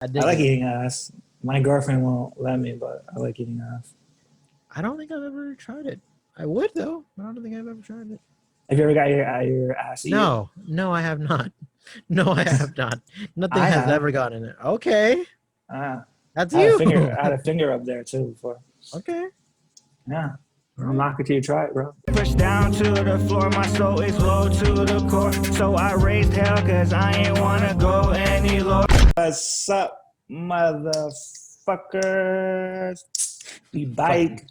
I I dig like it. eating ass. My girlfriend won't let me, but I like eating ass. I don't think I've ever tried it. I would though. I don't think I've ever tried it. Have you ever got your ass eaten? No, I have not. No, I have not. Nothing I has have. ever gotten it. Okay, Uh, that's I had a you. finger. I had a finger up there too before. Okay, Yeah. all I'll right. knock it till you try it, bro. Push down to the floor, my soul is low to the core. So I raised hell cause I ain't wanna go any lower. What's up, motherfuckers? We Fucking, bike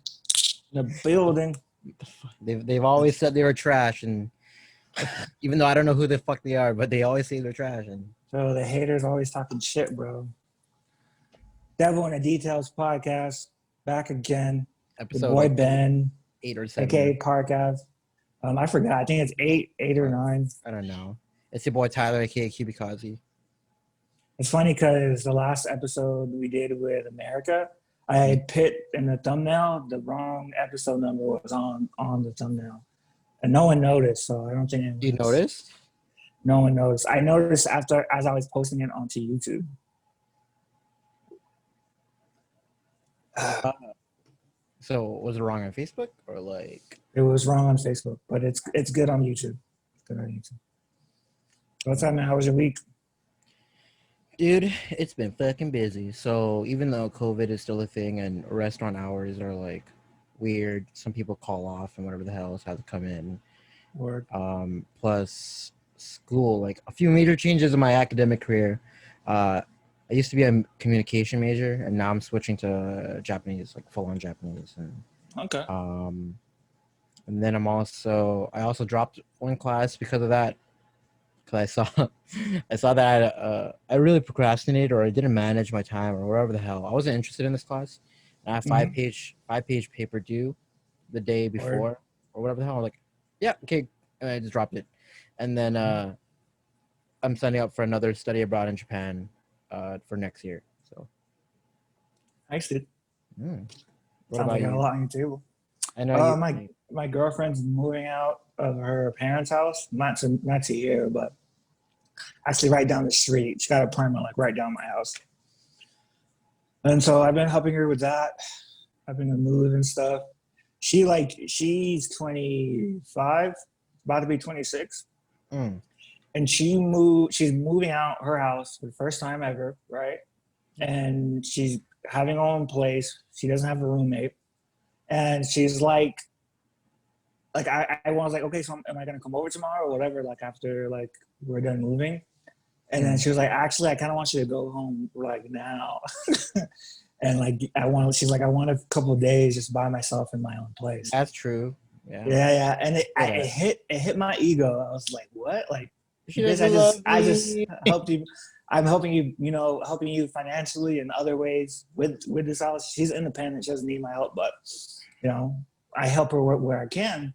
in the building. they've always said they were trash, and even though I don't know who the fuck they are, but they always say they're trash. And So the haters always talking shit, bro. Devil in the Details podcast, back again. Your episode boy like Ben, 8 or 7. aka Park Ave. I forgot. I think it's eight or nine. I don't know. It's your boy Tyler, aka 𝗗𝗶𝗃𝗀𝗀. It's funny because the last episode we did with America, I had put in the thumbnail the wrong episode number was on the thumbnail, and no one noticed. So I don't think anyone You noticed? No one noticed. I noticed after as I was posting it onto YouTube. So was it wrong on Facebook or like? It was wrong on Facebook, but it's good on YouTube. It's good on YouTube. What's up, man? How was your week? Dude, it's been fucking busy. So even though COVID is still a thing and restaurant hours are like weird, some people call off and whatever the hell else has to come in. Word. Plus school, like a few major changes in my academic career. I used to be a communication major, and now I'm switching to Japanese, like full-on Japanese. And Okay. and then I also dropped one class because of that. Because I saw that I really procrastinated or I didn't manage my time or whatever the hell. I wasn't interested in this class. And I had five-page paper due the day before or whatever the hell. I'm like, yeah, okay. And I just dropped it. And then I'm signing up for another study abroad in Japan for next year. So Nice, dude. what Sounds about like a you? lot on your table. I know My girlfriend's moving out of her parents' house, not to here, but actually right down the street. She got an apartment like right down my house, and so I've been helping her with that, helping her move and stuff. She's 25, about to be 26, Mm. and she's moving out her house for the first time ever, right? And she's having her own place. She doesn't have a roommate, and she's like I was like, okay, so am I gonna come over tomorrow or whatever? Like after like we're done moving, and then she was like, actually, I kind of want you to go home like now, and like she's like, I want a couple of days just by myself in my own place. That's true. Yeah. Yeah, and it hit my ego. I was like, what? Like, She because doesn't I love just me. helped you. I'm helping you, helping you financially and other ways with this house. She's independent. She doesn't need my help, but I help her where I can.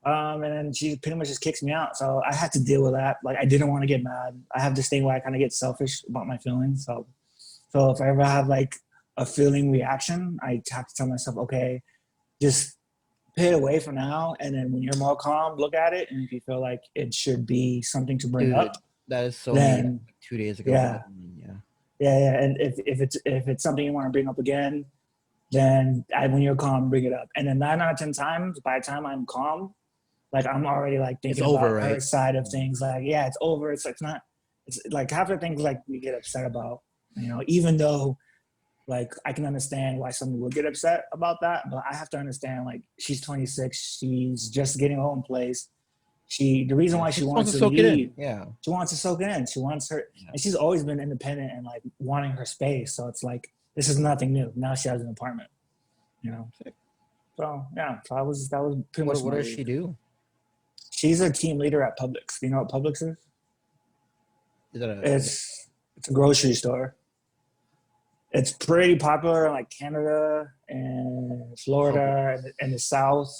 And then she pretty much just kicks me out. So I had to deal with that. Like I didn't want to get mad. I have this thing where I kind of get selfish about my feelings. So if I ever have like a feeling reaction, I have to tell myself, okay, just pay it away for now. And then when you're more calm, look at it. And if you feel like it should be something to bring up, that is so then 2 days ago. Yeah. And if it's something you want to bring up again, then when you're calm, bring it up. And then 9 out of 10 times, by the time I'm calm, like I'm already like thinking about her side of things. Like, yeah, it's over. It's like half the things like we get upset about, even though like I can understand why someone would get upset about that, but I have to understand like she's 26, she's just getting her own place. The reason why she wants to leave, she wants to soak it in. She wants her, and she's always been independent and like wanting her space. So it's like this is nothing new. Now she has an apartment, So yeah, so that was pretty much. What does she do? She's a team leader at Publix. Do you know what Publix is? It's a grocery store. It's pretty popular in like Canada and Florida and the South.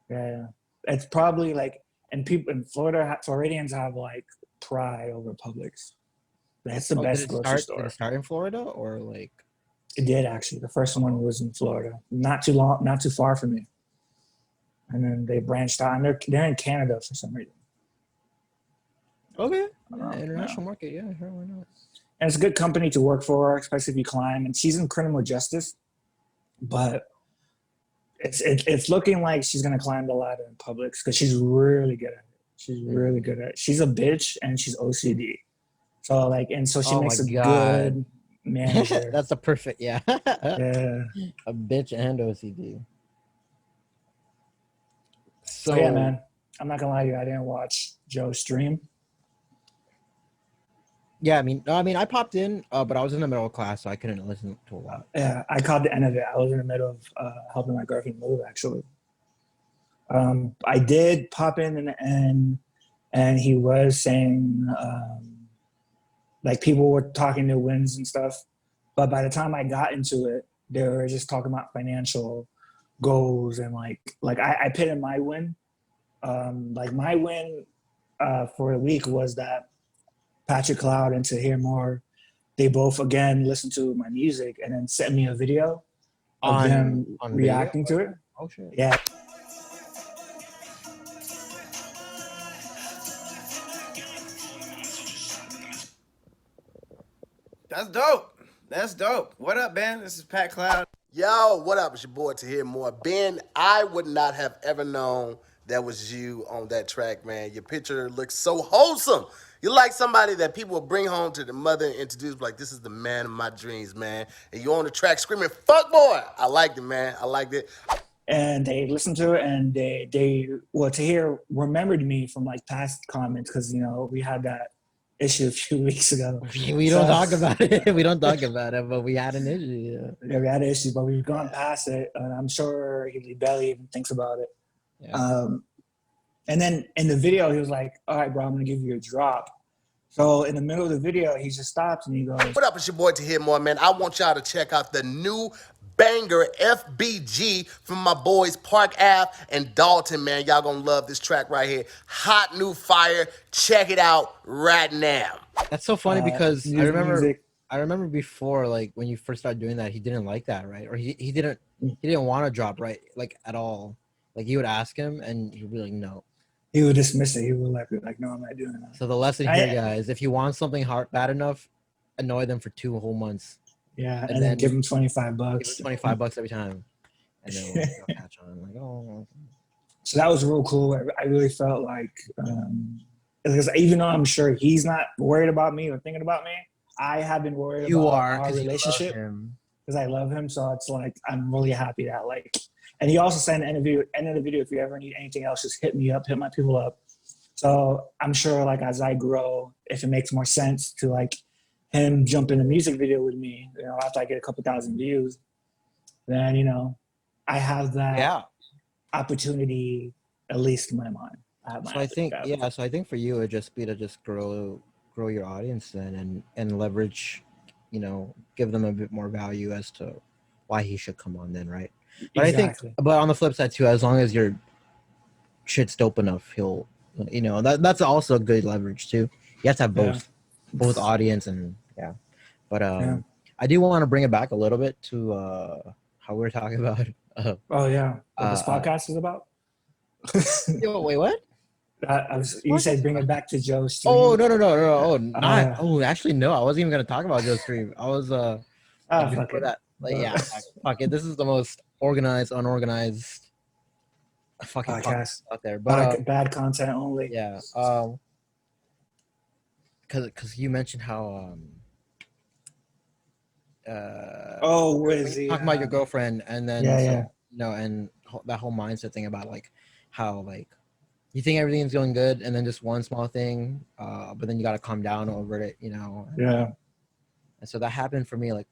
Yeah, it's probably like, and people in Florida, Floridians have like pride over Publix. That's the best grocery store. Did it start in Florida or like? It did actually. The first one was in Florida, not too far from me. And then they branched out, and they're in Canada for some reason. Okay, international market, sure, why not? and it's a good company to work for, especially if you climb. And she's in criminal justice, but it's looking like she's gonna climb the ladder in public because she's really good at it. She's really good at it. She's a bitch and she's OCD. So like, and so she makes a good manager. That's a perfect, yeah. Yeah. A bitch and OCD. So yeah, man. I'm not gonna lie to you. I didn't watch Joe's stream. Yeah, I mean, I popped in, but I was in the middle of class, so I couldn't listen to a lot. Yeah, I caught the end of it. I was in the middle of helping my girlfriend move, actually. I did pop in the end, and he was saying, like, people were talking their wins and stuff. But by the time I got into it, they were just talking about financial goals and like I put in my win. Like my win for the week was that 𝗵𝗵𝗃𝗀 and 𝗗𝗲𝘃, they both again listened to my music and then sent me a video of them reacting to it. Oh shit. Yeah. That's dope. That's dope. What up, Ben? This is 𝗵𝗵𝗃𝗀. Yo, what up? It's your boy 𝗵𝗵𝗃𝗀. Ben, I would not have ever known that was you on that track, man. Your picture looks so wholesome. You're like somebody that people will bring home to their mother and introduce, like, this is the man of my dreams, man. And you're on the track screaming, fuck boy. I liked it, man. I liked it. And they listened to it, and 𝗗𝗲remembered me from like past comments because, you know, we had that issue a few weeks ago. We don't talk about it. We don't talk about it, but we had an issue. Yeah, we had an issue, but we've gone past it, and I'm sure he barely even thinks about it. Yeah. And then in the video, he was like, all right, bro, I'm going to give you a drop. So in the middle of the video, he just stops and he goes, what up? It's your boy 𝗗𝗲𝗃𝗀, man. I want y'all to check out the new banger FBG from my boys Park Ave and Dalton, man. Y'all gonna love this track right here. Hot new fire. Check it out right now. That's so funny because I remember before, like when you first started doing that, he didn't like that, right? Or he didn't want to drop, right? Like at all. Like you would ask him and he'd be like, no. He would dismiss it. He would be like, no, I'm not doing that. So the lesson here, guys, if you want something bad enough, annoy them for 2 whole months. Yeah, and then give him $25. Give him $25 every time. And then we'll catch on. Like, oh. So that was real cool. I really felt like, because even though I'm sure he's not worried about me or thinking about me, I have been worried about our relationship because I love him. So it's like, I'm really happy that like, and he also said in the end of the video, if you ever need anything else, just hit me up, hit my people up. So I'm sure like as I grow, if it makes more sense to like him jump in a music video with me, you know, after I get a couple thousand views, then, you know, I have that opportunity, at least in my mind. So I think for you, it'd just be to just grow your audience then and leverage, you know, give them a bit more value as to why he should come on then, right? But exactly. I think, but on the flip side too, as long as your shit's dope enough, he'll, you know, that's also a good leverage too. You have to have both audience and but I do want to bring it back a little bit to how we were talking about. What this podcast is about. Yo, wait, what? You said bring it back to Joe's stream. Oh no! Actually, no. I wasn't even gonna talk about Joe's stream. I was before that. Like, fuck it. This is the most organized, unorganized fucking podcast out there. But bad content only. Yeah. Because you mentioned how talking about your girlfriend, and then you know, and that whole mindset thing about like how like you think everything's going good, and then just one small thing, but then you got to calm down over it, you know. And so that happened for me like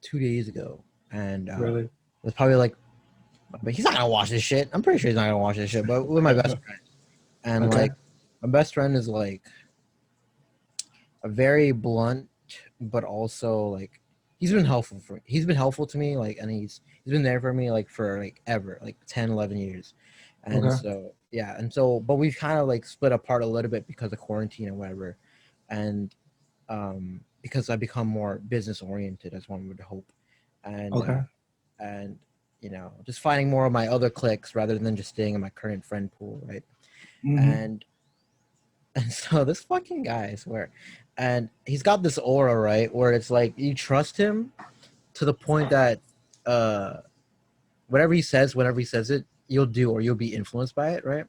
2 days ago, and really? It was probably like, but he's not gonna watch this shit. I'm pretty sure he's not gonna watch this shit. But with my best friend, and like my best friend is like a very blunt, but also like he's been helpful to me, like, and he's been there for me like for like ever, like 10, 11 years, and so but we've kind of like split apart a little bit because of quarantine and whatever, and because I become more business oriented, as one would hope, and and you know, just finding more of my other cliques rather than just staying in my current friend pool, right? And And so this fucking guy, I swear, and he's got this aura, right, where it's like you trust him to the point that whatever he says, whenever he says it, you'll do or you'll be influenced by it, right?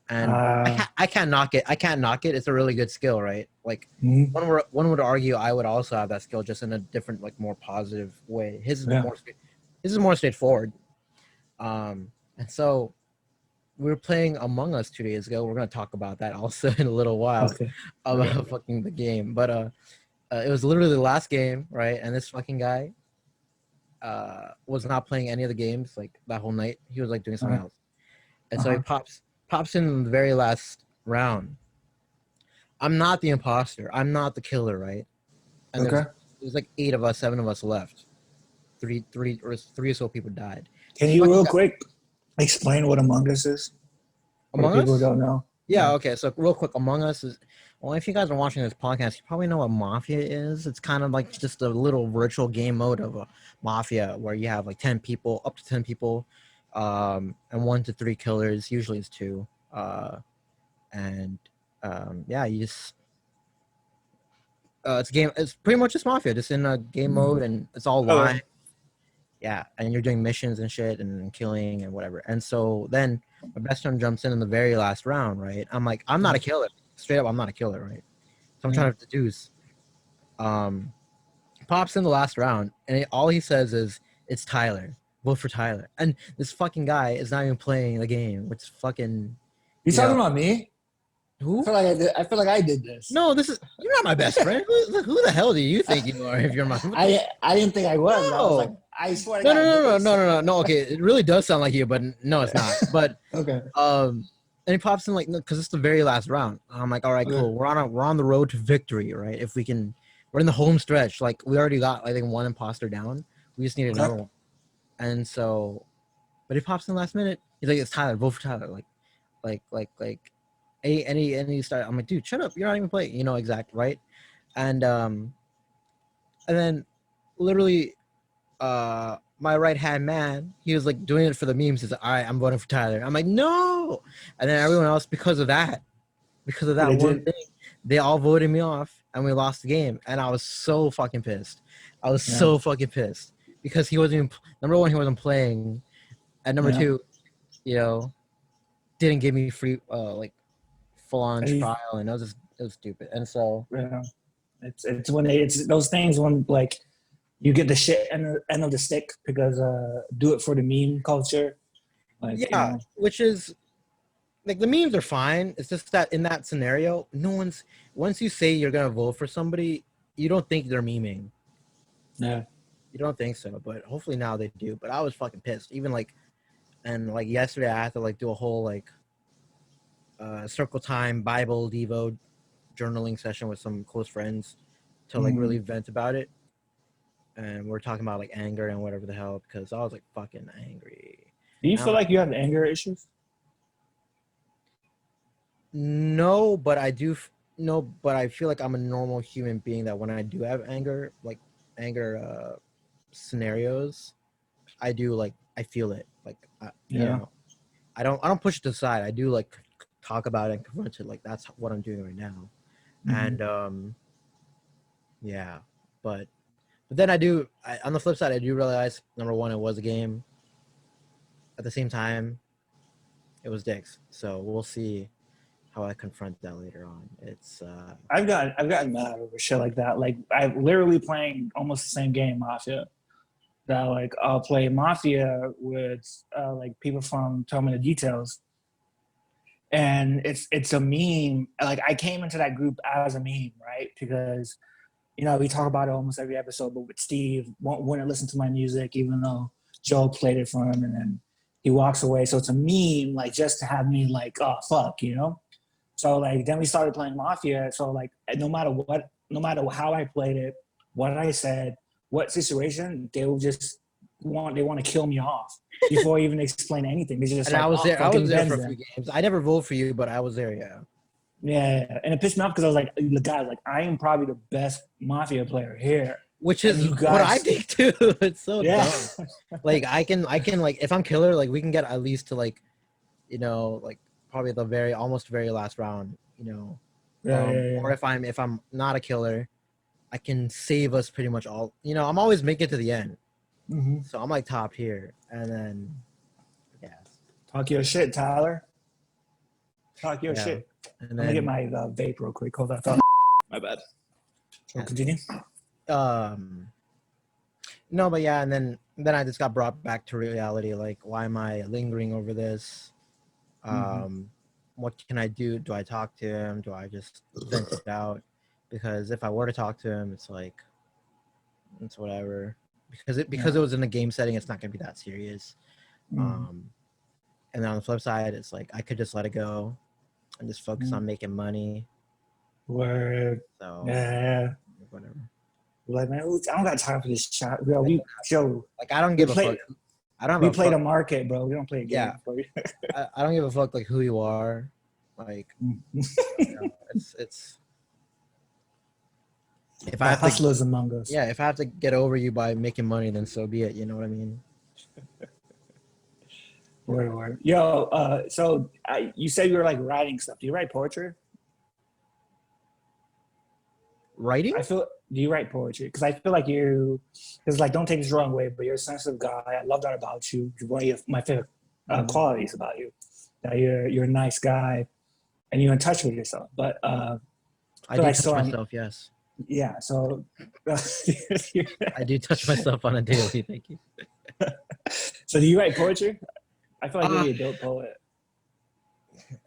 And I can't knock it. I can't knock it. It's a really good skill, right? Like one would argue I would also have that skill, just in a different, like more positive way. His is more straightforward. And so we were playing Among Us 2 days ago. We're gonna talk about that also in a little while about fucking the game. But it was literally the last game, right? And this fucking guy was not playing any of the games like that whole night. He was like doing something else. And so he pops in the very last round. I'm not the imposter. I'm not the killer, right? And there's like 8 of us, 7 of us left. Three or so people died. Can you real quick explain what Among Us is? Among Us? People don't know. Yeah, okay. So real quick, Among Us is, well, if you guys are watching this podcast, you probably know what Mafia is. It's kind of like just a little virtual game mode of a Mafia where you have like 10 people, up to 10 people, and 1 to 3 killers. Usually it's 2. Yeah, you just it's a game. It's pretty much just Mafia, just in a game mode, and it's all live. Yeah, and you're doing missions and shit and killing and whatever. And so then my best friend jumps in the very last round, right? I'm like, I'm not a killer. Straight up, I'm not a killer, right? So I'm trying to deduce. Pops in the last round, and all he says is, "It's Tyler. Vote for Tyler." And this fucking guy is not even playing the game, which is fucking. You talking about me? Who? I feel like I did this. No, you're not my best friend. Who the hell do you think you are? If you're my, I didn't think I was. No. I was like, I swear. No. Okay, it really does sound like you, but no, it's not. But okay. And he pops in like, no, because it's the very last round. I'm like, all right, cool. We're on the road to victory, right? If we can, we're in the home stretch. Like we already got, I think, 1 imposter down. We just need another one. And so, but he pops in the last minute. He's like, "It's Tyler. Vote for Tyler." And he started. I'm like, dude, shut up. You're not even playing. You know, exact, right? And then literally, my right hand man, he was like doing it for the memes. He's like, all right, I'm voting for Tyler. I'm like, no. And then everyone else, because of that one thing, they all voted me off, and we lost the game. And I was so fucking pissed. So fucking pissed because he wasn't even, number one, he wasn't playing, and number 2, you know, didn't give me free like full on trial, and it was stupid. And so it's when it's those things when like you get the shit end of the stick because do it for the meme culture. Like, which is like the memes are fine. It's just that in that scenario, once you say you're gonna vote for somebody, you don't think they're memeing. Yeah. You don't think so, but hopefully now they do. But I was fucking pissed. Even like, and like yesterday I had to like do a whole like circle time Bible Devo journaling session with some close friends to like really vent about it. And we're talking about like anger and whatever the hell, because I was like fucking angry. Do you feel like you have anger issues? No, but I do. No, but I feel like I'm a normal human being that when I do have anger, like anger scenarios, I do like, I feel it. Like, you know, I don't push it to the side. I do like talk about it and confront it. Like that's what I'm doing right now. And yeah, but then on the flip side, I do realize, number one, it was a game. At the same time, it was dicks. So we'll see how I confront that later on. It's I've gotten mad over shit like that. Like I'm literally playing almost the same game, Mafia. That like I'll play Mafia with like people from Tell Me the Details. And it's a meme. Like I came into that group as a meme, right? Because you know, we talk about it almost every episode, but with Steve, wouldn't listen to my music, even though Joe played it for him, and then he walks away. So it's a meme, like, just to have me like, oh, fuck, you know? So, like, then we started playing Mafia. So, like, no matter how I played it, what I said, what situation, they will just want to kill me off before I even explain anything. They just and like, I was there for a them. few games. I never voted for you, but I was there, yeah. Yeah, and it pissed me off because I was like, guys, like I am probably the best Mafia player here. Which is what I think too. It's so dumb. Like I can like, if I'm killer, like we can get at least to like, you know, like probably the very last round, you know, Or if I'm not a killer, I can save us pretty much all. You know, I'm always making it to the end, so I'm like top tier, and then yeah. Talk your shit, Tyler. Talk your shit. And I'm then, gonna get my vape real quick. Hold on. My bad. So continue. No, but yeah, and then I just got brought back to reality. Like, why am I lingering over this? What can I do? Do I talk to him? Do I just vent it out? Because if I were to talk to him, it's like, it's whatever. Because it was in a game setting, it's not gonna be that serious. And then on the flip side, it's like I could just let it go and just focus on making money. Word. So whatever. Like, man, I don't got time for this shot. Bro, like I don't give a fuck. We play the market, bro. We don't play a game. Yeah. I don't give a fuck like who you are. Like, you know, it's if I have hustlers among us. Yeah, if I have to get over you by making money, then so be it. You know what I mean? Word. Yo, so you said you were like writing stuff. Do you write poetry? Writing? Do you write poetry? Because I feel like because like, don't take this the wrong way, but you're a sensitive guy. I love that about you. One of my favorite qualities about you. That you're a nice guy, and you're in touch with yourself. But I do touch myself. Yes. Yeah. So I do touch myself on a daily. Thank you. So do you write poetry? I feel like you'd be a dope poet.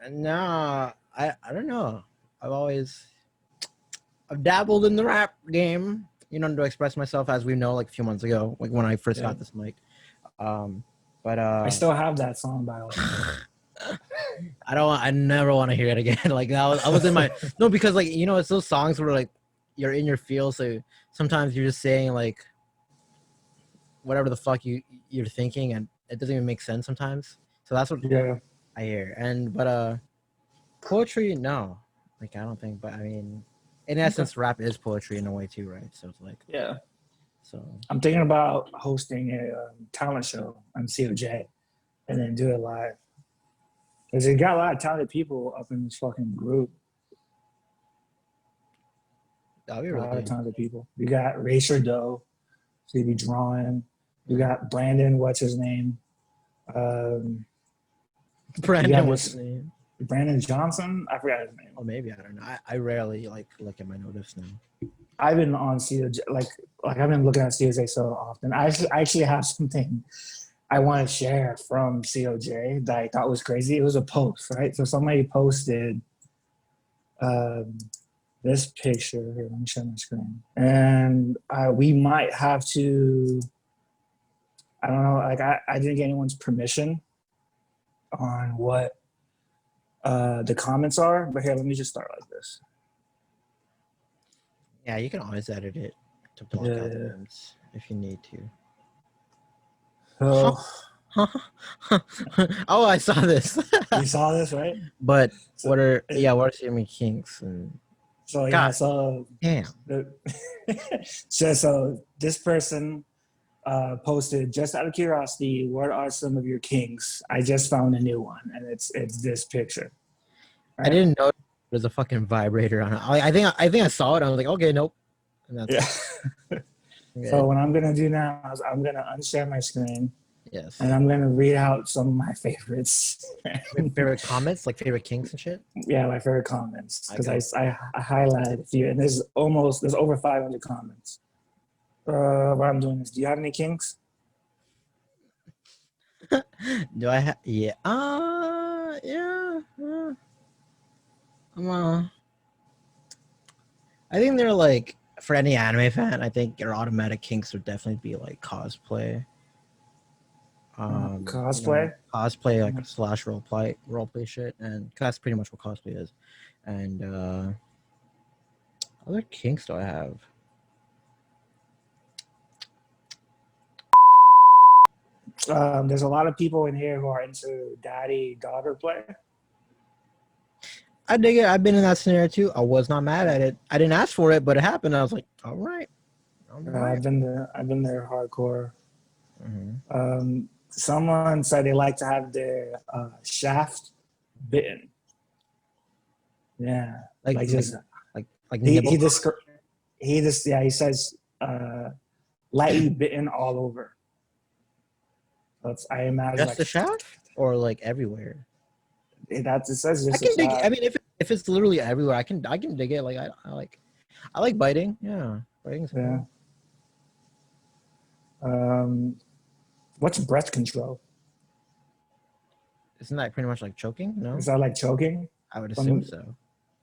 No, I don't know. I've dabbled in the rap game, you know, to express myself, as we know, like a few months ago, like when I first got this mic. But I still have that song, by the way. I never want to hear it again. Like I was in my no, because like, you know, it's those songs where like you're in your field, so sometimes you're just saying like whatever the fuck you're thinking, and it doesn't even make sense sometimes. So that's what I hear. But poetry, no, like I don't think. But I mean, in essence, rap is poetry in a way too, right? So it's like So I'm thinking about hosting a talent show on COJ, and then do it live. Because you got a lot of talented people up in this fucking group. That'd be A really lot of good. talented people. You got Racer Doe, so you be drawing. You got Brandon, what's his name? Brandon, what's his name? Brandon Johnson? I forgot his name. Oh, maybe, I don't know. I rarely like look at my notice now. I've been on COJ, like I've been looking at COJ so often. I actually have something I want to share from COJ that I thought was crazy. It was a post, right? So somebody posted this picture. Here, let me share my screen. And we might have to, I don't know, like I didn't get anyone's permission on what the comments are, but here, let me just start like this. Yeah, you can always edit it to block out the names if you need to. So, oh, I saw this. you saw this, right? But what are your kinks and so yeah, God, so damn. So this person posted, just out of curiosity, what are some of your kinks? I just found a new one, and it's this picture. Right? I didn't know there's a fucking vibrator on it. I think I saw it. I was like, okay, nope. And that's So what I'm gonna do now is I'm gonna unshare my screen. Yes. And I'm gonna read out some of my favorites. Favorite comments, like favorite kinks and shit. Yeah, my favorite comments, because I highlighted a few, and there's over 500 comments. What I'm doing is, do you have any kinks? Do I have? Yeah. Yeah. I think they're like, for any anime fan, I think your automatic kinks would definitely be like cosplay. Cosplay? You know, cosplay, like slash roleplay shit, and that's pretty much what cosplay is. And other kinks do I have? There's a lot of people in here who are into daddy-daughter play. I dig it. I've been in that scenario too. I was not mad at it. I didn't ask for it, but it happened. I was like, all right. I've been there hardcore. Mm-hmm. Someone said they like to have their shaft bitten. Yeah. Like just like he nibble. he says lightly bitten all over. That's I imagine Just like the shaft or like everywhere. it says I just can a dig it. shaft. I mean, if it's literally everywhere, I can dig it. Like I like biting. Yeah, biting's Yeah. cool. What's breath control? Isn't that pretty much like choking? No, Is that like choking? I would assume so.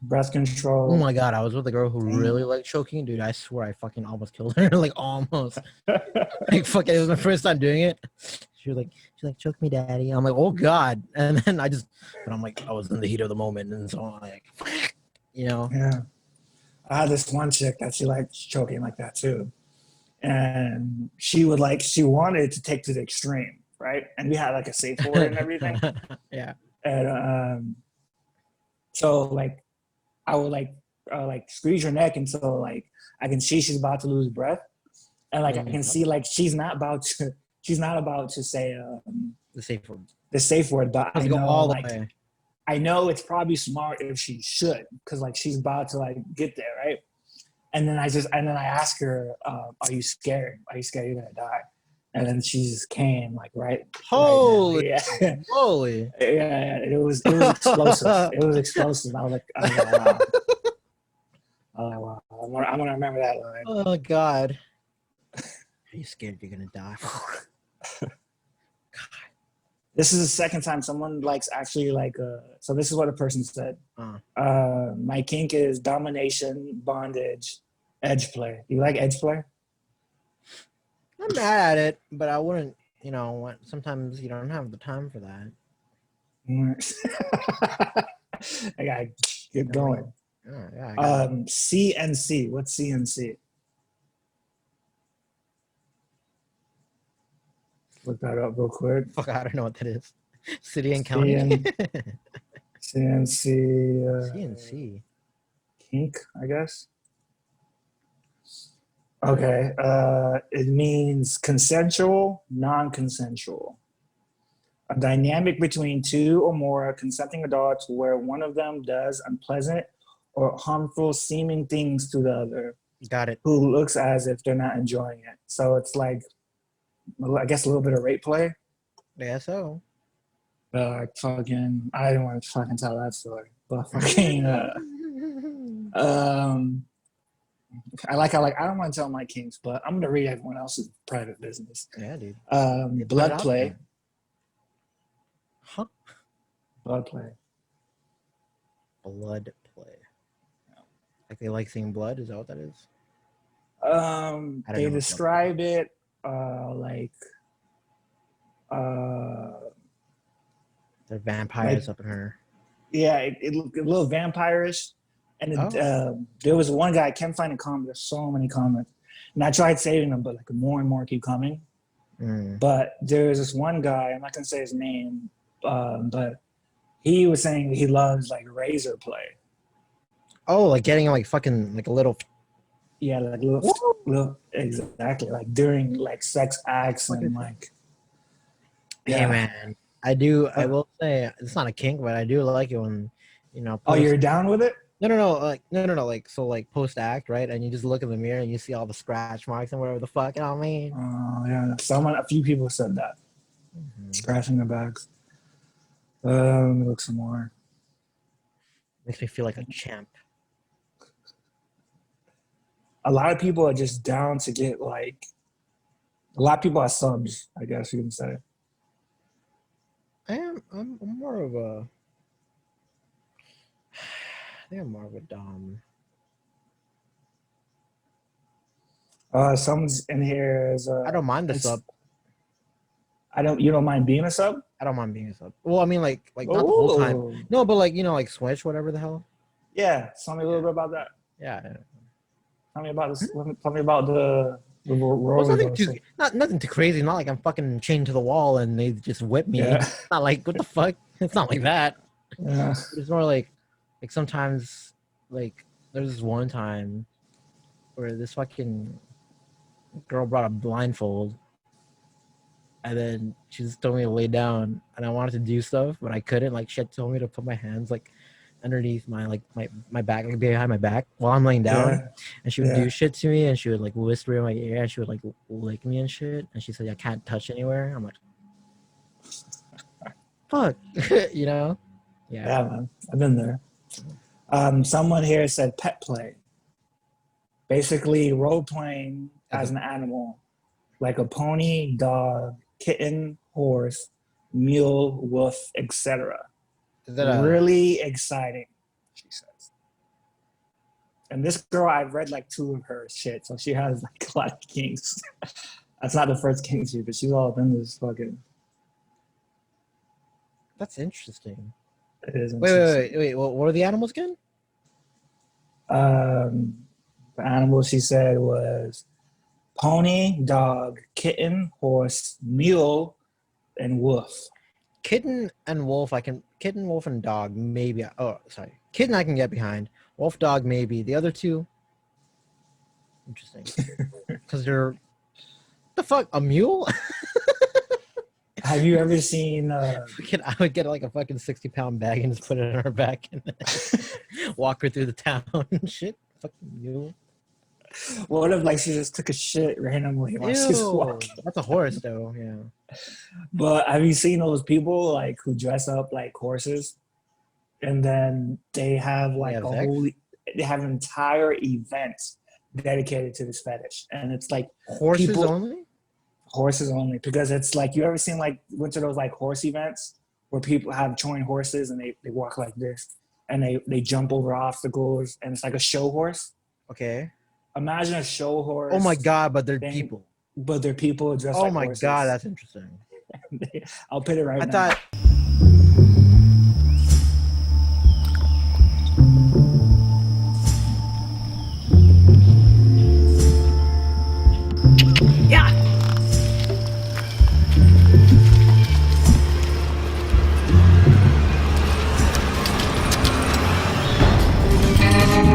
Breath control. Oh my god, I was with a girl who Damn. really liked choking, dude. I swear I fucking almost killed her. Like almost. Like fucking, it was my first time doing it. She's like, choke me, daddy. I'm like, oh god. And then but I'm like, I was in the heat of the moment, and so I'm like, you know. Yeah. I had this one chick that she liked choking like that too. And she wanted to take to the extreme, right? And we had like a safe word and everything. Yeah. And so like I would like squeeze her neck until like I can see she's about to lose breath. And like I can see like she's not about to say The safe word. the safe word, but I Let's go know all the like way. I know it's probably smart if she should, because like she's about to like get there, right? And then I ask her, "Are you scared? Are you scared you're gonna die?" And then she just came like right. Holy, right now. Yeah. holy. Yeah, it was explosive. It was explosive. I was like, wow. Wow. I'm gonna remember that line. Oh god. Are you scared you're gonna die? This is the second time someone likes actually like so this is what a person said. My kink is domination, bondage, edge play. You like edge play? I'm mad at it, but I wouldn't, sometimes you don't have the time for that. I gotta get going. Yeah, CNC. What's CNC? Look that up real quick. Fuck, I don't know what that is. City and county. CNC. CNC. Kink, I guess. Okay. It means consensual, non-consensual. A dynamic between two or more consenting adults where one of them does unpleasant or harmful seeming things to the other. Got it. Who looks as if they're not enjoying it. So it's like, I guess, a little bit of rape play. Yeah, so. I didn't want to fucking tell that story. But fucking, I don't want to tell my kinks, but I'm gonna read everyone else's private business. Yeah, dude. Blood play. Huh? Blood play. Blood play. Like they like seeing blood? Is that what that is? They describe it they're vampires up in her. Yeah, it looked a little vampire-ish. And there was one guy, I can't find a comment. There's so many comments. And I tried saving them, but like more and more keep coming. But there's this one guy, I'm not gonna say his name, but he was saying he loves like razor play. Oh, like getting like fucking like a little. Yeah, like little exactly, like during like sex acts and like. Yeah. Hey man, I will say it's not a kink, but I do like it when, Oh, you're down with it? No, like so like post act, right? And you just look in the mirror and you see all the scratch marks and whatever the fuck, you know what I mean? Oh yeah, a few people said that. Scratching their backs. Let me look some more. Makes me feel like a champ. A lot of people are just down to get like. A lot of people are subs, I guess you can say. I'm more of a. I think I'm more of a dom. Someone's in here is. I don't mind the sub. You don't mind being a sub? I don't mind being a sub. Well, I mean, like not the whole time. No, but like like Switch, whatever the hell. Yeah, tell me a little bit about that. Yeah. Tell me about this. Tell me about the role. Nothing too crazy. Not like I'm fucking chained to the wall and they just whip me. Yeah. It's not like what the fuck. It's not like that. Yeah. It's more like sometimes like there's this one time where this fucking girl brought a blindfold and then she just told me to lay down and I wanted to do stuff but I couldn't. Like she had told me to put my hands like underneath my back, like behind my back while I'm laying down, Yeah. and she would Yeah. do shit to me, and she would like whisper in my ear, and she would like lick me and shit, and she said I can't touch anywhere. I'm like, fuck, you know? Yeah, man. I've been there. Someone here said pet play. Basically, role playing as an animal, like a pony, dog, kitten, horse, mule, wolf, etc. Is that Really exciting, she says. And this girl, I've read like 2 of her shit, so she has like a lot of kinks. That's not the first kinks but she's all up in this fucking. That's interesting. It is interesting. Wait. What were the animals again? The animal she said was pony, dog, kitten, horse, mule, and wolf. Kitten and wolf, kitten, wolf, and dog, maybe. Oh, sorry. Kitten, I can get behind. Wolf, dog, maybe. The other 2, interesting. Because they're, the fuck, a mule? Have you ever seen? I would get like a fucking 60-pound bag and just put it on her back and walk her through the town and shit. Fucking mule. What if like she just took a shit randomly while she's walking? That's a horse, though. Yeah. But have you seen those people like who dress up like horses, and then they have like they have entire events dedicated to this fetish, and it's like horses only. Horses only, because it's like, you ever seen like went to those like horse events where people have joined horses and they walk like this and they jump over obstacles and it's like a show horse. Okay. Imagine a show horse. Oh my god, but they're people. But they're people dressed like horses. Oh my god, that's interesting. I'll put it right now. I thought.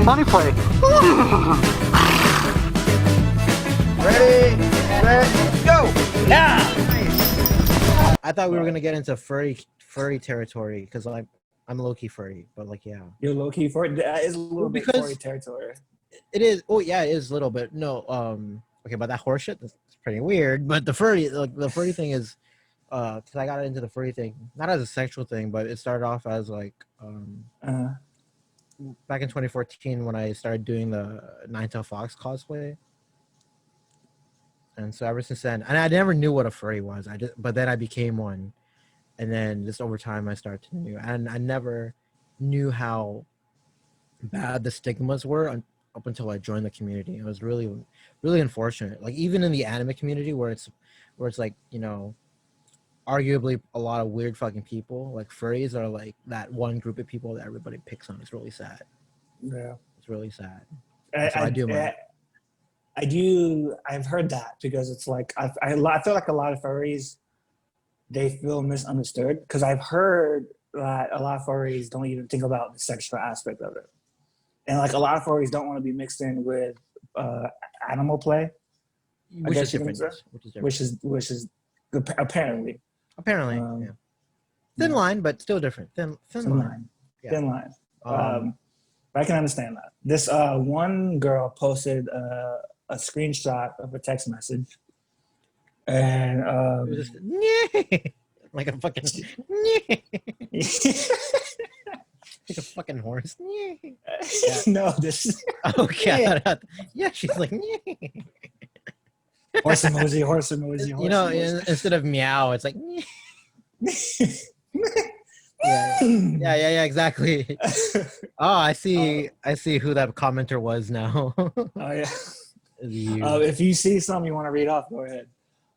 Funny play. Ready, set, go. Yeah. I thought we were gonna get into furry territory because I'm Lowkey Furry, but like yeah. You're Lowkey Furry. That is a little bit furry territory. It is. Oh yeah, it is a little bit. No. Okay, but that horse shit that's pretty weird. But the furry thing is, because I got into the furry thing not as a sexual thing, but it started off as like back in 2014 when I started doing the 𝗗𝗏𝘃𝗶𝗹 cosplay. And so ever since then, and I never knew what a furry was. But then I became one, and then just over time I started to know. And I never knew how bad the stigmas were up until I joined the community. It was really, really unfortunate. Like even in the anime community, where it's like, you know, arguably a lot of weird fucking people, like furries are like that one group of people that everybody picks on. It's really sad. Yeah, it's really sad. I've heard that, because it's like I feel like a lot of furries, they feel misunderstood, because I've heard that a lot of furries don't even think about the sexual aspect of it, and like a lot of furries don't want to be mixed in with animal play, which is different. Which is apparently yeah. Thin line, but still different. Thin line. Yeah. Thin line. I can understand that. This one girl posted a screenshot of a text message, and it was just, like a fucking like a fucking horse. Yeah. No, this. Okay. Yeah, she's like. Horse emoji. You know, instead of meow, it's like. Yeah, exactly. Oh, I see who that commenter was now. Oh yeah. If you see something you want to read off, go ahead.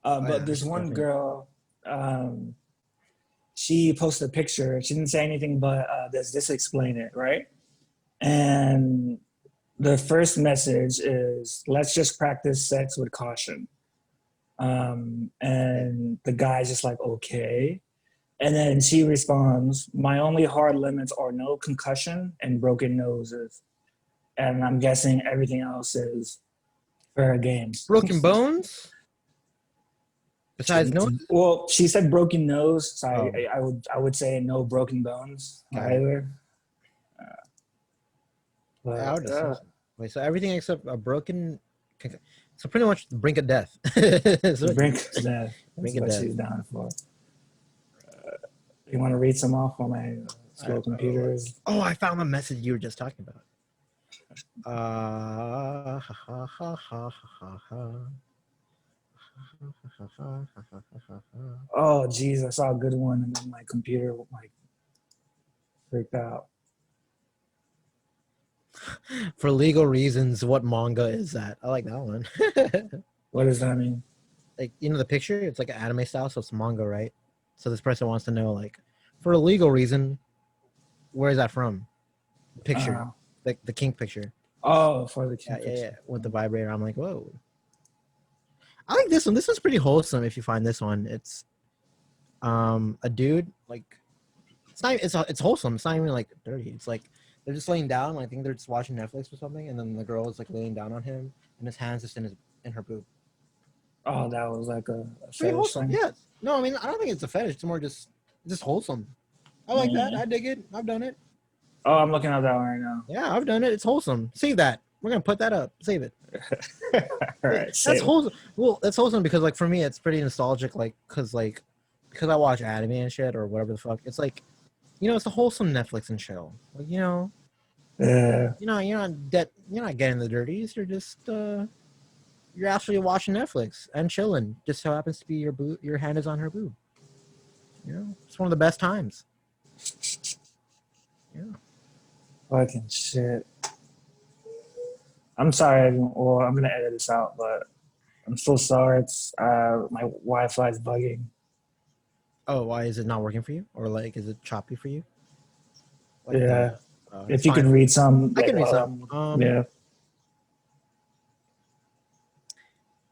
But this one girl, she posted a picture. She didn't say anything, but does this explain it, right? And the first message is, let's just practice sex with caution. And the guy's just like, okay. And then she responds, my only hard limits are no concussion and broken noses. And I'm guessing everything else is fair game. Broken bones? Besides nose? Well, she said broken nose. So I would say no broken bones either. I would But assume so. Wait, so everything except a broken. So pretty much the brink of death. So, brink of death. That's Brink of what death. she's down for. You want to read some off on my slow computers? Oh, I found the message you were just talking about. Ha, ha, ha, ha, ha, ha, ha. Oh, geez, I saw a good one, and then my computer like freaked out. For legal reasons, what manga is that? I like that one. What does that mean? Like, you know, the picture, it's like an anime style, so it's manga, right? So this person wants to know, like, for a legal reason, where is that from? Picture, like the kink picture. Oh, for the Yeah, with the vibrator. I'm like, whoa. I like this one. This one's pretty wholesome. If you find this one, it's a dude, like, it's wholesome. It's not even like dirty. It's like they're just laying down. I think they're just watching Netflix or something, and then the girl is like laying down on him, and his hands just in her boob. Oh, that was like a Pretty fetish wholesome. thing. Yeah. No, I mean, I don't think it's a fetish. It's more just wholesome. I like that. I dig it. I've done it. Oh, I'm looking at that one right now. Yeah, I've done it. It's wholesome. Save that. We're gonna put that up. Save it. All right, That's wholesome. Well, that's wholesome because, like, for me, it's pretty nostalgic. Like, because I watch anime and shit or whatever the fuck. It's like, you know, it's a wholesome Netflix and chill. Like, you know, Yeah. you're not getting the dirties. You're just you're actually watching Netflix and chilling. Just so happens to be your hand is on her boob. You know, it's one of the best times. Yeah. Fucking shit. I'm sorry. Well, I'm gonna edit this out, but I'm so sorry. It's my Wi-Fi is bugging. Oh, why is it not working for you? Or like, is it choppy for you? Like Yeah. If it's you can fine. read some, I can read some. Yeah.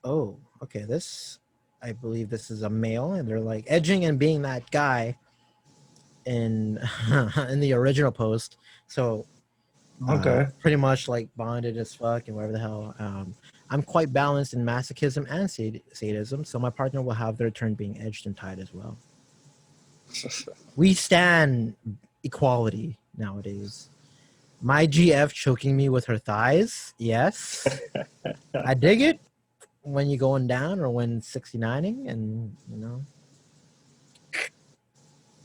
Oh, okay. I believe this is a male, and they're like edging and being that guy in in the original post. So Okay. pretty much like bonded as fuck and whatever the hell. I'm quite balanced in masochism and sadism, so my partner will have their turn being edged and tied as well. We stand equality nowadays. My GF choking me with her thighs. Yes. I dig it when you're going down or when 69ing, and you know.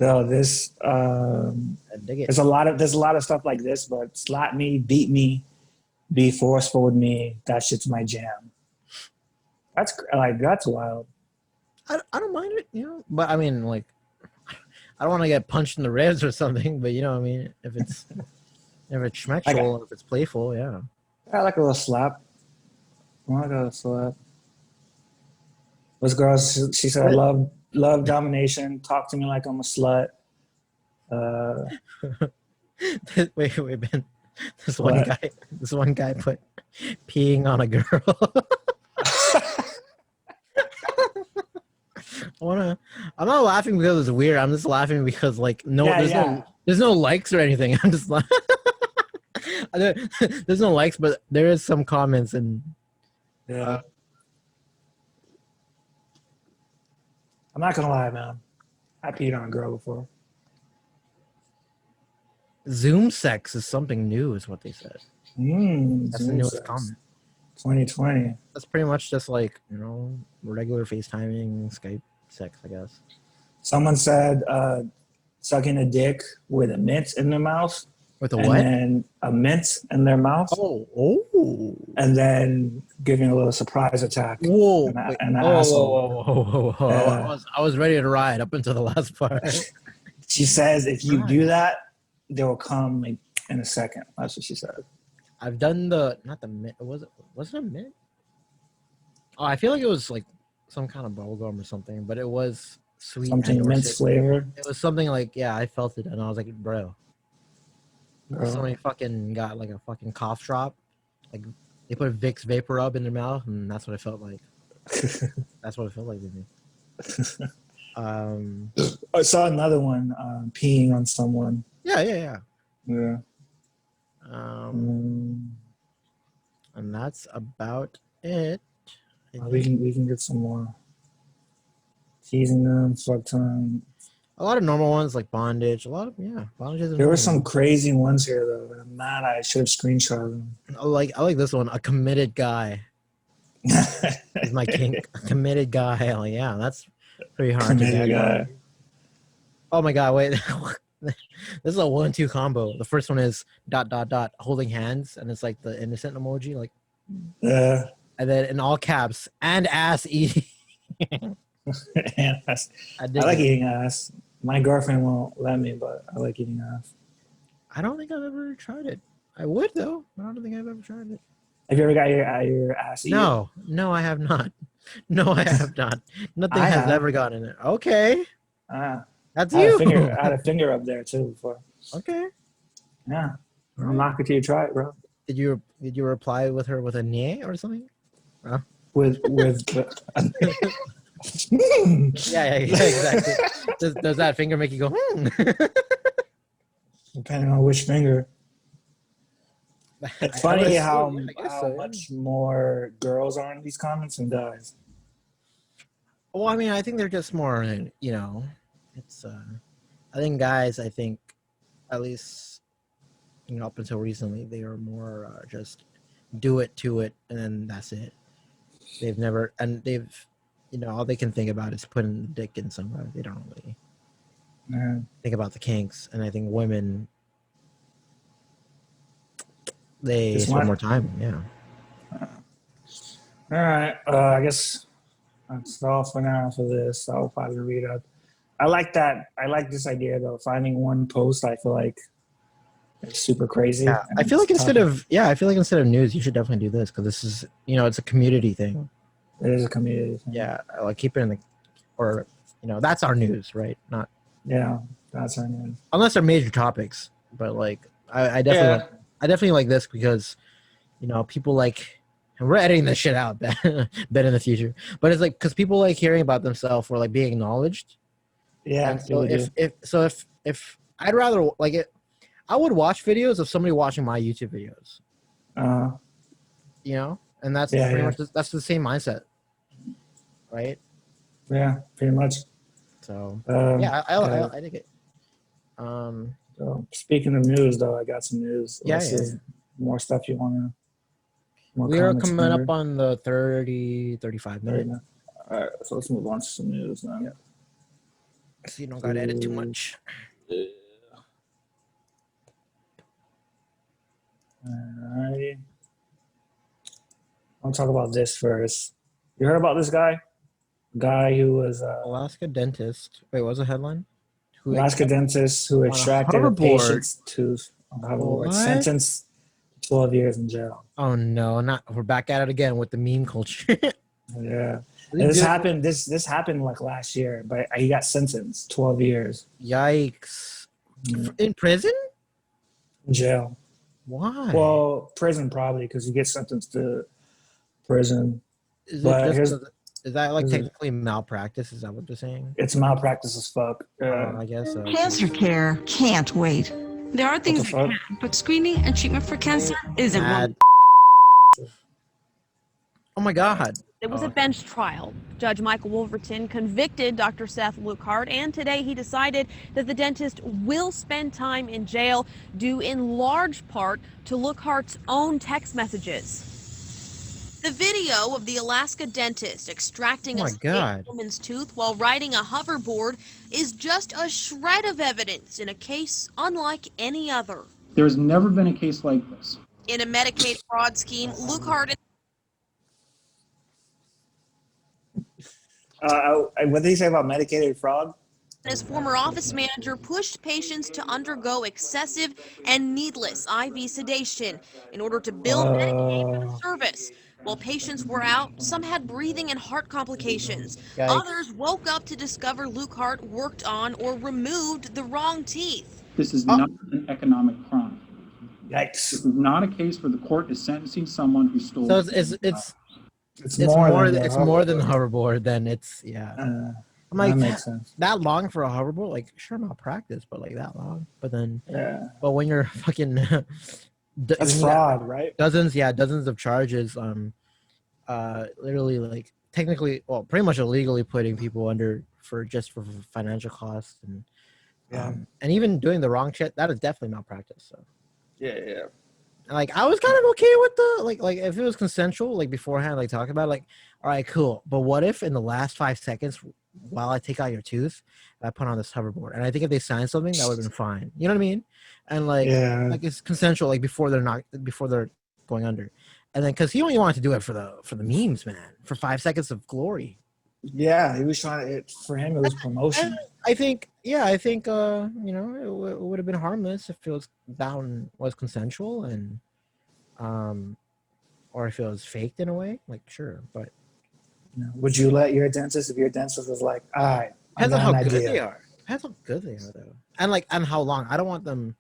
No, this I dig it. there's a lot of stuff like this, but slap me, beat me, be forceful with me. That shit's my jam. That's wild. I don't mind it, you know. But I mean, like, I don't want to get punched in the ribs or something. But you know what I mean. If it's schmexual, if it's playful, yeah. I like a little slap. I like a little slap. This girl, she said, love domination. Talk to me like I'm a slut. Wait, Ben. This one guy put peeing on a girl. I'm not laughing because it's weird. I'm just laughing because, like, there's no likes or anything. I'm just like, there's no likes, but there is some comments and Yeah. I'm not gonna lie, man. I peed on a girl before. Zoom sex is something new, is what they said. That's the newest comment. 2020. That's pretty much just like, you know, regular FaceTiming, Skype sex, I guess. Someone said sucking a dick with a mint in their mouth. With a and what? then a mint in their mouth. Oh. And then giving a little surprise attack. Whoa. And asshole. Whoa. I was ready to ride up until the last part. She says if you do that, they will come like in a second. That's what she said. I've done not the mint. Was it a mint? Oh, I feel like it was like some kind of bubblegum or something, but it was sweet. Something mint flavored. It was something like, yeah, I felt it and I was like, bro. Somebody fucking got like a fucking cough drop. Like they put Vicks Vapor Rub in their mouth, and that's what it felt like. That's what it felt like to me. I saw another one peeing on someone. Yeah. And that's about it. we can get some more. Teasing them, fuck time. A lot of normal ones like bondage. A lot of bondage. Is There were normal. some crazy ones here though. And I'm mad I should have screenshotted them. I like this one. A committed guy is my kink. A committed guy. Like, yeah, that's pretty hard to Committed get. guy. Oh my god! Wait, this is a 1-2 combo. The first one is ... holding hands, and it's like the innocent emoji, like. Yeah. And then in all caps, and ass eating. Ass. I dig like it. eating ass. My girlfriend won't let me, but I like eating ass. I don't think I've ever tried it. I would though. I don't think I've ever tried it. Have you ever got your ass eaten? No, I have not. No, I have not. Nothing I has have. ever gotten it. Okay, Ah, that's I had, you. I had a finger up there too before. Okay. Yeah. I'm not going to try it, bro. Did you reply with her with a nye or something? With Yeah, exactly. Does that finger make you go? Depending on which finger. It's funny how so. much more girls are in these comments than guys. Well, I mean, I think they're just more, it's. I think guys. I think, at least, up until recently, they are more just do it to it, and then that's it. They've never, and all they can think about is putting the dick in somewhere. They don't really think about the kinks, and I think women, they Just spend want- more time. Yeah. All right. I guess that's all for now for this. I'll probably read up. I like that. I like this idea though. Finding one post, I feel like it's super crazy. Yeah, I feel like instead of news, you should definitely do this because this is it's a community thing. It is a community thing. Yeah, like keep it in the, or that's our news, right? Not that's our news. unless they're major topics, but like I definitely like this because people like, and we're editing this shit out bet in the future, but it's like because people like hearing about themselves or like being acknowledged. Yeah. And so if I'd rather like it. I would watch videos of somebody watching my YouTube videos. And that's pretty much that's the same mindset, right? Yeah, pretty much. So I think it. So speaking of news, though, I got some news. More stuff you want to. We are coming up on the 35 minute. All right, so let's move on to some news now. Yeah. So you don't got to edit too much. Alrighty. I'll talk about this first. You heard about this guy? Guy who was Alaska dentist. Wait, what was the headline? Alaska dentist who extracted a patient's tooth on a hoverboard, sentenced to 12 years in jail. Oh no, we're back at it again with the meme culture. Yeah. This happened like last year, but he got sentenced 12 years. Yikes. In prison? In jail. Why? Well, prison probably because you get sentenced to prison. Is that like technically malpractice? Is that what you're saying? It's malpractice as fuck. I guess so. Cancer care can't wait. There are things that can, but screening and treatment for cancer isn't one. Oh my God. It was a bench trial. Judge Michael Wolverton convicted Dr. Seth Lowkey, and today he decided that the dentist will spend time in jail due in large part to Lowkey's own text messages. The video of the Alaska dentist extracting a sick woman's tooth while riding a hoverboard is just a shred of evidence in a case unlike any other. There's never been a case like this. In a Medicaid fraud scheme, Lowkey. What did he say about medicated fraud? His former office manager pushed patients to undergo excessive and needless IV sedation in order to bill Medicaid for the service. While patients were out, some had breathing and heart complications. Yikes. Others woke up to discover Lowkey worked on or removed the wrong teeth. This is not an economic crime. Yikes. This is not a case where the court is sentencing someone who stole. So it's more than the hoverboard. Then it's I'm like, that makes sense. That long for a hoverboard? Like, sure, malpractice, but like that long. But then, but when you're fucking, that's fraud, right? Dozens of charges. Literally, like technically, well, pretty much illegally putting people under for financial costs and even doing the wrong shit. That is definitely malpractice. So Yeah. like I was kind of okay with the like if it was consensual, like beforehand, like talking about it, like, all right, cool. But what if in the last 5 seconds while I take out your tooth, I put on this hoverboard? And I think if they signed something, that would have been fine. You know what I mean? And like it's consensual, like before they're going under. And then because he only wanted to do it for the memes, man, for 5 seconds of glory. Yeah, he was trying to. For him, it was promotion. I think you know, it would have been harmless if it was consensual and or if it was faked in a way, like sure, but would you let your dentist if your dentist was like, all right, depends on how good they are. Depends how good they are though, and like and how long. I don't want them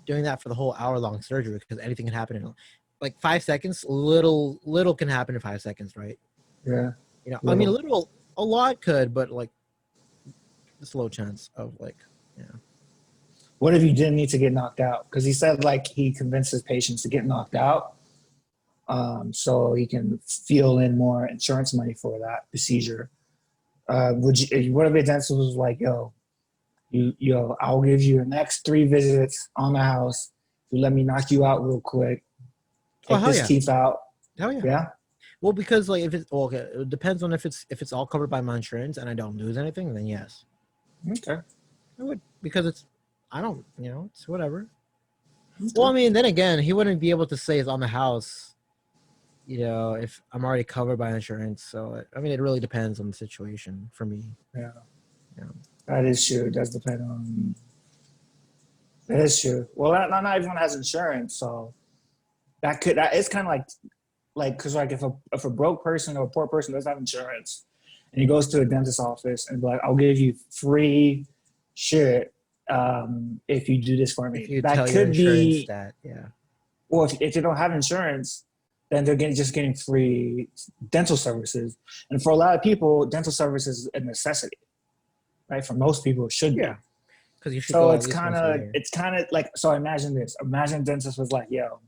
doing that for the whole hour-long surgery because anything can happen in like 5 seconds. Little can happen in 5 seconds, right? Yeah. You know, I mean, a lot could, but like, there's a low chance of like, yeah. What if you didn't need to get knocked out? Because he said like he convinced his patients to get knocked out, so he can fill in more insurance money for that procedure. What if your dentist was like, yo, I'll give you the next 3 visits on the house. You let me knock you out real quick. Take this teeth out. Hell yeah. Yeah. Well, because like if it's okay, it depends on if it's all covered by my insurance and I don't lose anything, then yes. Okay. I would, because it's it's whatever. Okay. Well, I mean, then again, he wouldn't be able to say it's on the house, if I'm already covered by insurance. So I mean, it really depends on the situation for me. Yeah. That is true. It does depend on. That is true. Well, not everyone has insurance, so that is kind of like because like if a broke person or a poor person doesn't have insurance and he goes to a dentist's office and be like, I'll give you free shit if you do this for me. If you that tell could your insurance be that, yeah. Well, if they don't have insurance, then they're just getting free dental services. And for a lot of people, dental service is a necessity, right? For most people, it should be. Yeah. Because you should. So it's kind of like, so imagine this. Imagine dentist was like, yo,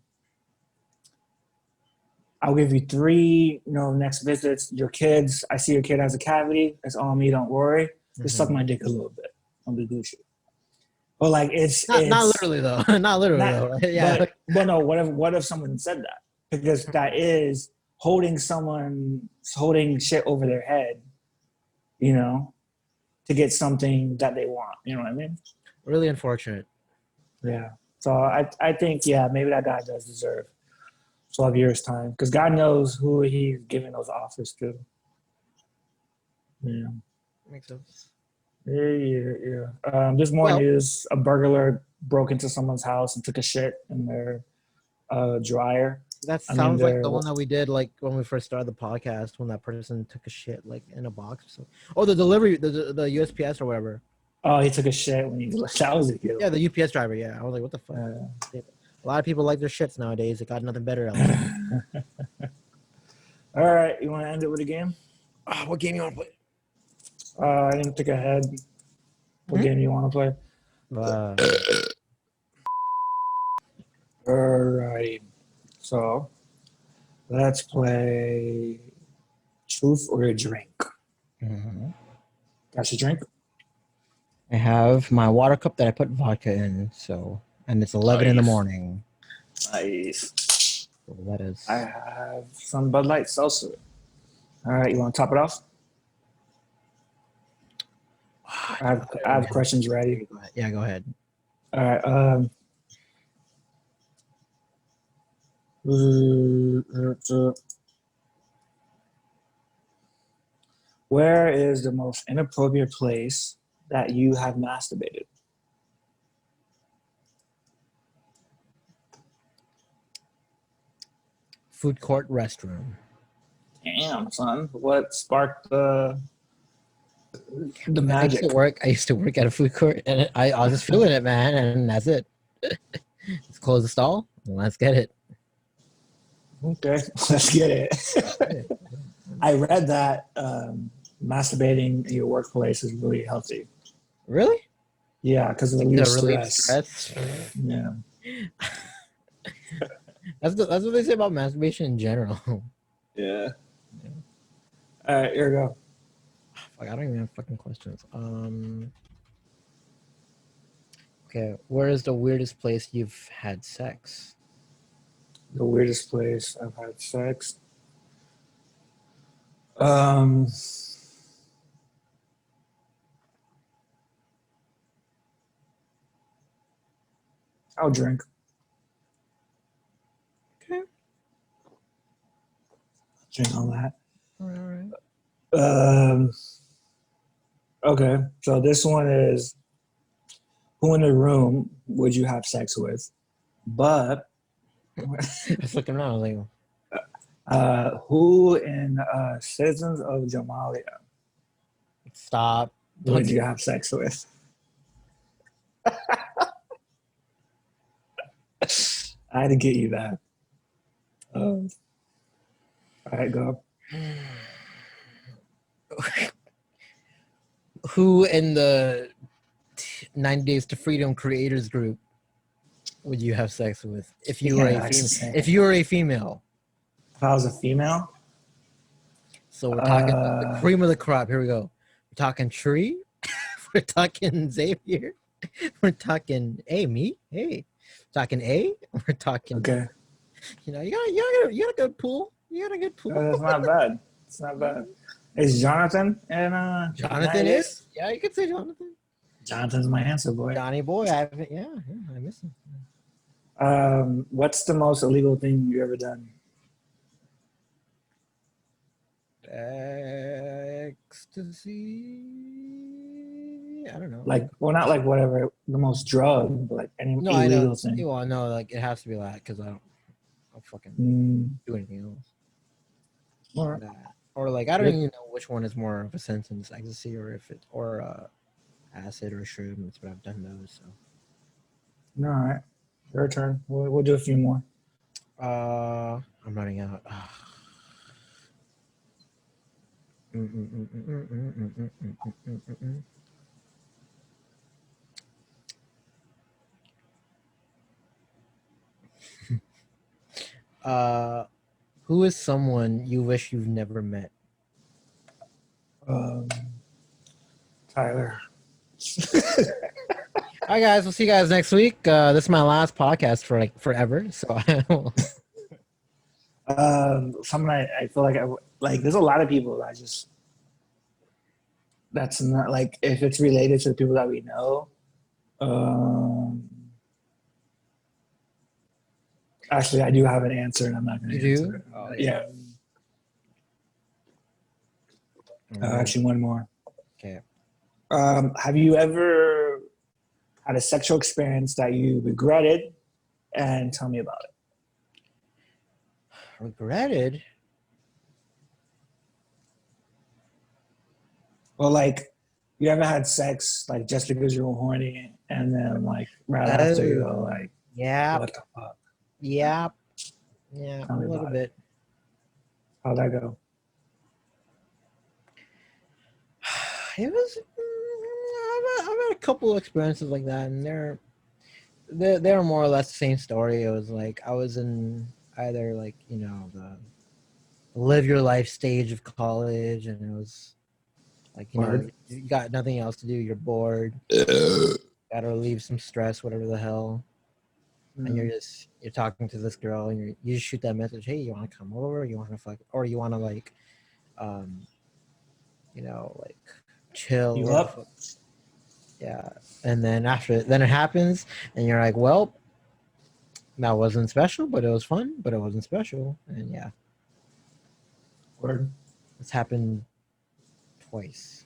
I'll give you 3, next visits. Your kids, I see your kid has a cavity. It's on me. Don't worry. Just suck my dick a little bit. Don't be Gucci. But like, it's not literally though. Not literally though. Right? Yeah. But no. What if someone said that? Because that is holding shit over their head, to get something that they want. You know what I mean? Really unfortunate. Yeah. So I think maybe that guy does deserve 12 years time because God knows who he's giving those offers to. Yeah. Makes sense. Yeah. There's more news. A burglar broke into someone's house and took a shit in their dryer. That sounds like the one that we did like when we first started the podcast when that person took a shit like in a box or something. Oh, the delivery, the USPS or whatever. Oh, he took a shit when that was a good one. Yeah, the UPS driver. Yeah, I was like, what the fuck? A lot of people like their shits nowadays. They got nothing better else. All right, you want to end it with a game? What game you want to play? I didn't think ahead. What game you want to play? All right. So let's play Truth or a Drink. Mm-hmm. Got your drink? I have my water cup that I put vodka in, and it's 11 in the morning. Nice. So that is. I have some Bud Light Seltzer. All right, you want to top it off? I have questions ready. Yeah, go ahead. All right. Where is the most inappropriate place that you have masturbated? Food court restroom. Damn, son. What sparked the magic? I used to work at a food court, and I was just feeling it, man, and that's it. Let's close the stall, and let's get it. Okay, let's get it. I read that masturbating in your workplace is really healthy. Really? Yeah, because of the relief stress. Yeah. That's what they say about masturbation in general. Yeah. All right, here we go. Fuck, I don't even have fucking questions. Okay, where is the weirdest place you've had sex? The weirdest place I've had sex. I'll drink. Okay. Drink on that. All right. Okay, so this one is, who in the room would you have sex with? But I was looking around, I was like, who in Citizens of Jamalia stop. would you have sex with? I had to get you that. All right, go. Who in the 90 Days to Freedom creators group would you have sex with if you were a female? If I was a female? So we're talking the cream of the crop. Here we go. We're talking Tree. We're talking Xavier. We're talking me. Hey. Talking A. We're talking. Okay. You know, you got a good pool. You got a good pool. That's not bad. It's not bad. Is Jonathan and Jonathan is? Yeah, you could say Jonathan. Jonathan's my answer, boy. Johnny boy. I miss him. What's the most illegal thing you've ever done? Ecstasy. I don't know. Like, well, not like whatever the most drug, but like any illegal thing. Well, no, like it has to be that because I don't fucking do anything else. Or like I don't even know which one is more of a sentence, ecstasy or acid or shrooms, but I've done those. So. All right, your turn. We'll do a few more. I'm running out. Who is someone you wish you've never met? Tyler. All right, guys. We'll see you guys next week. This is my last podcast for like forever. So someone I feel like there's a lot of people that's not like, if it's related to the people that we know. Actually, I do have an answer, and I'm not going to answer it. Oh, yeah. Actually, one more. Okay. Have you ever had a sexual experience that you regretted? And tell me about it. Regretted? Well, like, you ever had sex like just because you were horny, and then like right after you go like, yeah, what the fuck? Yeah, a little bit. How'd that go? It was. I've had a couple of experiences like that, and they're more or less the same story. It was like I was in either like the live your life stage of college, and it was like you got nothing else to do. You're bored. Got to relieve some stress, whatever the hell. And you're talking to this girl, and you just shoot that message. Hey, you want to come over? You want to fuck, or you want to like, like chill. You up? Yeah. And then then it happens, and you're like, well, that wasn't special, but it was fun, but it wasn't special, and yeah. Word. It's happened twice.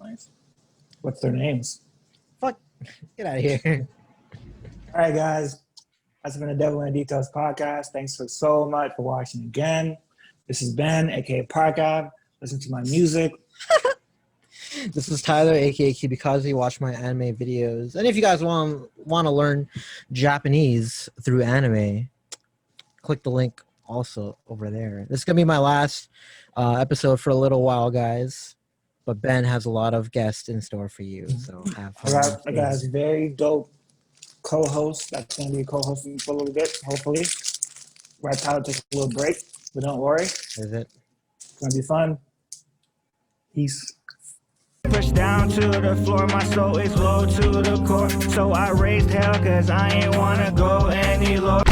Nice. What's their names? Fuck. Get out of here. All right, guys. That's been a Devil in the Details podcast. Thanks so much for watching again. This is Ben, aka 𝗶𝗶𝗃. Listen to my music. This is Tyler, aka 𝗶𝗶𝗃. Watch my anime videos. And if you guys want to learn Japanese through anime, click the link also over there. This is going to be my last episode for a little while, guys. But Ben has a lot of guests in store for you. So have fun. I got a very dope co-host that's going to be co-hosting for a little bit, hopefully. Right, Tyler takes a little break, but don't worry. Is it? It's going to be fun. Peace. Pushed down to the floor, my soul is low to the core. So I raised hell cause I ain't wanna go any lower.